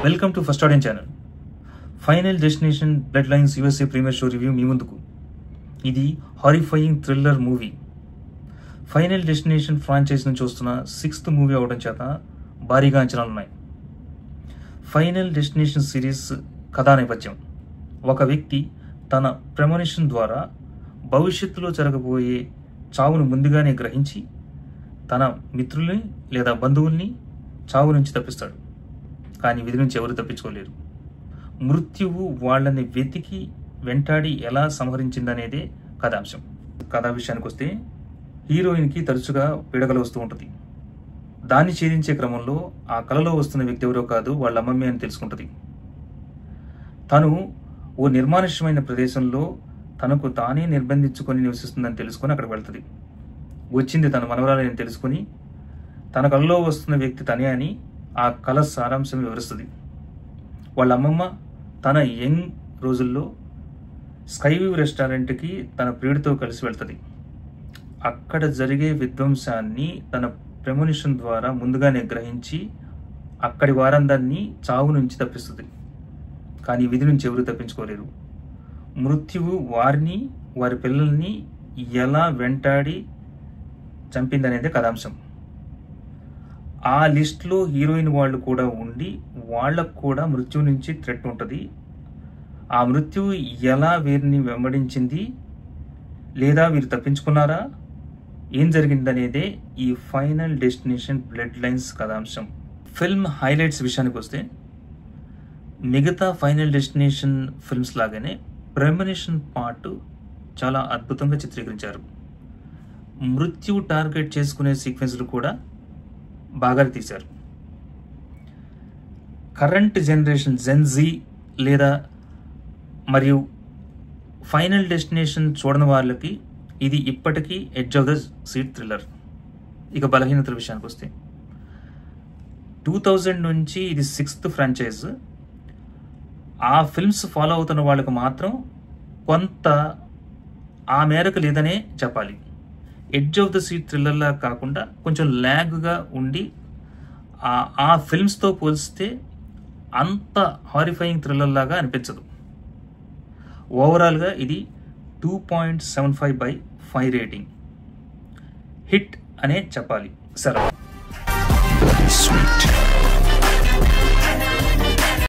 Welcome to first audience channel. Final destination bloodlines లైన్స్ USA premiere show review మీ ముందుకు. ఇది horrifying thriller movie. Final destination franchise నుంచి వస్తున్న 6th మూవీ అవడం చేత భారీగా అంచనాలున్నాయి. ఫైనల్ డెస్టినేషన్ సిరీస్ కథా నేపథ్యం: ఒక వ్యక్తి తన ప్రెమోనిషన్ ద్వారా భవిష్యత్తులో జరగబోయే చావును ముందుగానే గ్రహించి తన మిత్రుల్ని లేదా బంధువుల్ని చావు నుంచి తప్పిస్తాడు. కానీ విధి నుంచి ఎవరు తప్పించుకోలేరు. మృత్యువు వాళ్ళని వెతికి వెంటాడి ఎలా సంహరించిందనేదే కథాంశం. కథా విషయానికి వస్తే హీరోయిన్కి తరచుగా పీడకలు వస్తూ ఉంటుంది. దాన్ని ఛేదించే క్రమంలో ఆ కలలో వస్తున్న వ్యక్తి ఎవరో కాదు, వాళ్ళ అమ్మమ్మే అని తెలుసుకుంటుంది. తను ఓ నిర్మానుష్యమైన ప్రదేశంలో తనకు తానే నిర్బంధించుకొని నివసిస్తుందని తెలుసుకొని అక్కడికి వెళ్తుంది. వచ్చింది తన మనవరాలని తెలుసుకుని తన కలలో వస్తున్న వ్యక్తి తనే అని ఆ కళ సారాంశం వివరిస్తుంది. వాళ్ళ అమ్మమ్మ తన యంగ్ రోజుల్లో స్కైవ్యూ రెస్టారెంట్కి తన ప్రియుడితో కలిసి వెళ్తుంది. అక్కడ జరిగే విధ్వంసాన్ని తన ప్రెమోనిషన్ ద్వారా ముందుగానే గ్రహించి అక్కడి వారందరినీ చావు నుంచి తప్పిస్తుంది. కానీ విధి నుంచి ఎవరు తప్పించుకోలేరు. మృత్యువు వారిని, వారి పిల్లల్ని ఎలా వెంటాడి చంపిందనేదే కథాంశం. ఆ లిస్ట్లో హీరోయిన్ వాళ్ళు కూడా ఉండి వాళ్ళకు కూడా మృత్యువు నుంచి థ్రెట్ ఉంటుంది. ఆ మృత్యువు ఎలా వీరిని వెంబడించింది, లేదా వీరు తప్పించుకున్నారా, ఏం జరిగిందనేదే ఈ ఫైనల్ డెస్టినేషన్ బ్లడ్ లైన్స్ కథాంశం. ఫిల్మ్ హైలైట్స్ విషయానికి వస్తే మిగతా ఫైనల్ డెస్టినేషన్ ఫిల్మ్స్ లాగానే ప్రెమోనిషన్ పార్ట్ చాలా అద్భుతంగా చిత్రీకరించారు. మృత్యువు టార్గెట్ చేసుకునే సీక్వెన్స్లు కూడా బాగా తీశారు. కరెంట్ జనరేషన్ జెన్జీ లేదా మరియు ఫైనల్ డెస్టినేషన్ చూడని వాళ్ళకి ఇది ఇప్పటికీ edge of the seat thriller. ఇక బలహీనతల విషయానికి వస్తే 2000 నుంచి ఇది 6th ఫ్రాంచైజ్. ఆ ఫిల్మ్స్ ఫాలో అవుతున్న వాళ్ళకు మాత్రం కొంత ఆ మేరకు లేదనే చెప్పాలి. ఎడ్జ్ ఆఫ్ ద సీట్ థ్రిల్లర్లా కాకుండా కొంచెం ల్యాగ్గా ఉండి ఆ ఫిల్మ్స్తో పోలిస్తే అంత హారిఫైయింగ్ థ్రిల్లర్ లాగా అనిపించదు. ఓవరాల్గా ఇది 2.75/5 రేటింగ్. హిట్ అనే చెప్పాలి. సరే.